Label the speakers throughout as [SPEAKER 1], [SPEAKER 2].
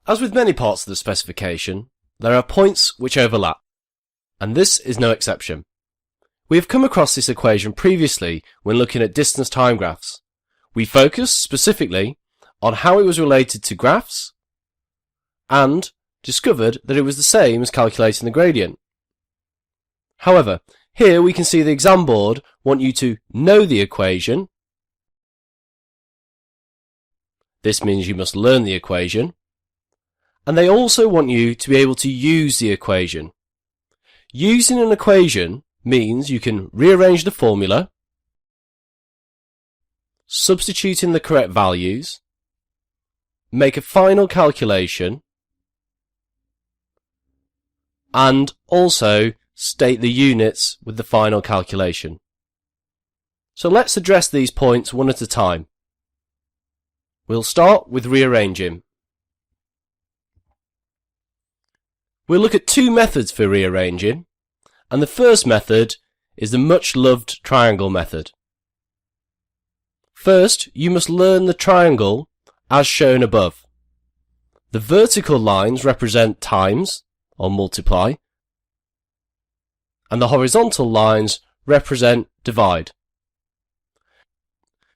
[SPEAKER 1] As with many parts of the specification, there are points which overlap, and this is no exception. We have come across this equation previously when looking at distance time graphs. We focused specifically on how it was related to graphs and discovered that it was the same as calculating the gradient. However, here we can see the exam board want you to know the equation. This means you must learn the equation. And they also want you to be able to use the equation. Using an equation means you can rearrange the formula, substitute in the correct values, make a final calculation, and also state the units with the final calculation. So let's address these points one at a time. We'll start with rearranging. We'll look at two methods for rearranging, and the first method is the much loved triangle method. First, you must learn the triangle as shown above. The vertical lines represent times, or multiply, and the horizontal lines represent divide.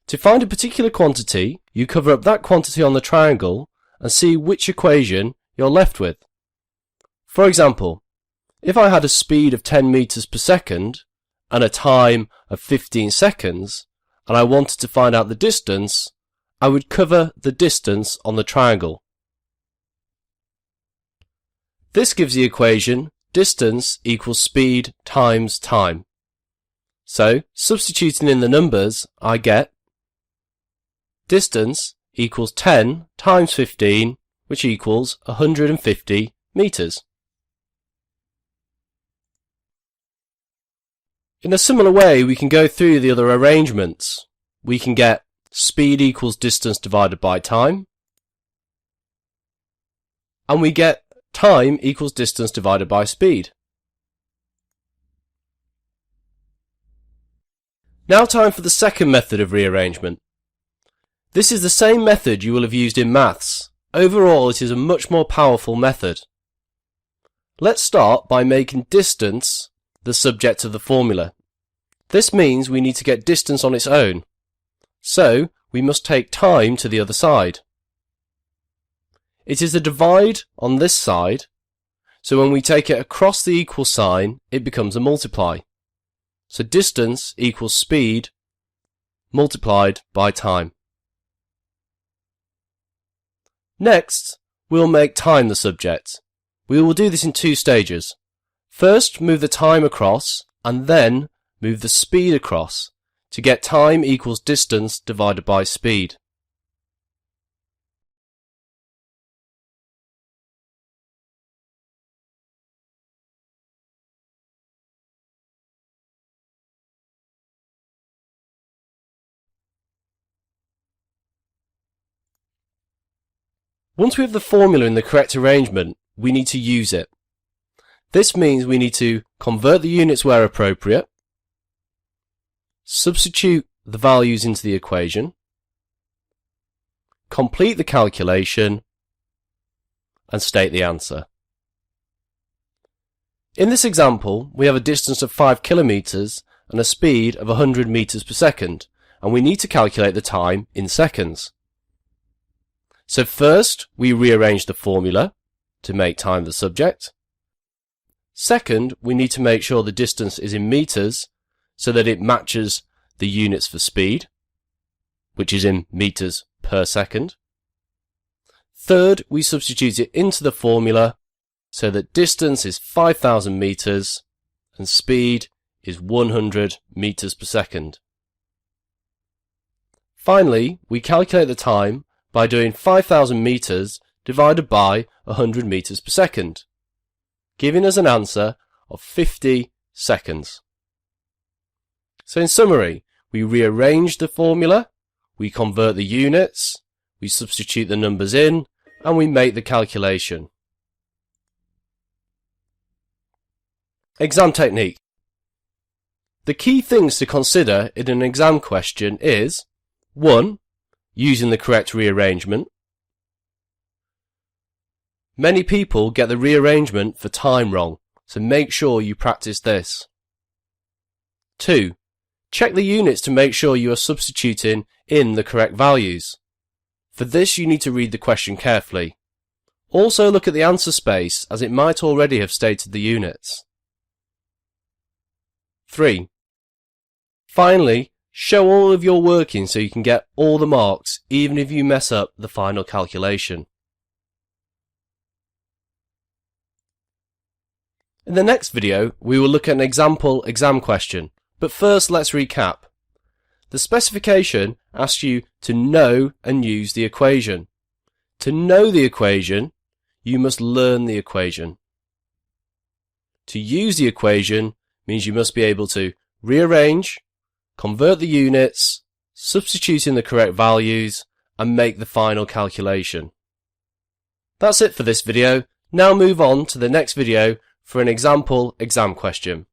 [SPEAKER 1] To find a particular quantity, you cover up that quantity on the triangle and see which equation you're left with. For example, if I had a speed of 10 meters per second and a time of 15 seconds, and I wanted to find out the distance, I would cover the distance on the triangle. This gives the equation distance equals speed times time. So, substituting in the numbers, I get distance equals 10 times 15, which equals 150 meters. In a similar way, we can go through the other arrangements. We can get speed equals distance divided by time, and we get time equals distance divided by speed. Now time for the second method of rearrangement. This is the same method you will have used in maths. Overall, it is a much more powerful method. Let's start by making distance the subject of the formula. This means we need to get distance on its own. So, we must take time to the other side. It is a divide on this side, so when we take it across the equal sign, it becomes a multiply. So distance equals speed multiplied by time. Next, we'll make time the subject. We will do this in two stages. First, move the time across, and then move the speed across to get time equals distance divided by speed. Once we have the formula in the correct arrangement, we need to use it. This means we need to convert the units where appropriate, substitute the values into the equation, complete the calculation, and state the answer. In this example, we have a distance of 5 kilometers and a speed of 100 meters per second, and we need to calculate the time in seconds. So first, we rearrange the formula to make time the subject. Second, we need to make sure the distance is in meters so that it matches the units for speed, which is in meters per second. Third, we substitute it into the formula so that distance is 5,000 meters and speed is 100 meters per second. Finally, we calculate the time by doing 5,000 meters divided by 100 meters per second, giving us an answer of 50 seconds. So in summary, we rearrange the formula, we convert the units, we substitute the numbers in, and we make the calculation. Exam technique. The key things to consider in an exam question is 1. Using the correct rearrangement. Many people get the rearrangement for time wrong, so make sure you practice this. 2. Check the units to make sure you are substituting in the correct values. For this you need to read the question carefully. Also look at the answer space, as it might already have stated the units. 3. Finally, show all of your working so you can get all the marks even if you mess up the final calculation. In the next video we will look at an example exam question, but first let's recap. The specification asks you to know and use the equation. To know the equation, you must learn the equation. To use the equation means you must be able to rearrange, convert the units, substitute in the correct values, and make the final calculation. That's it for this video. Now move on to the next video for an example exam question.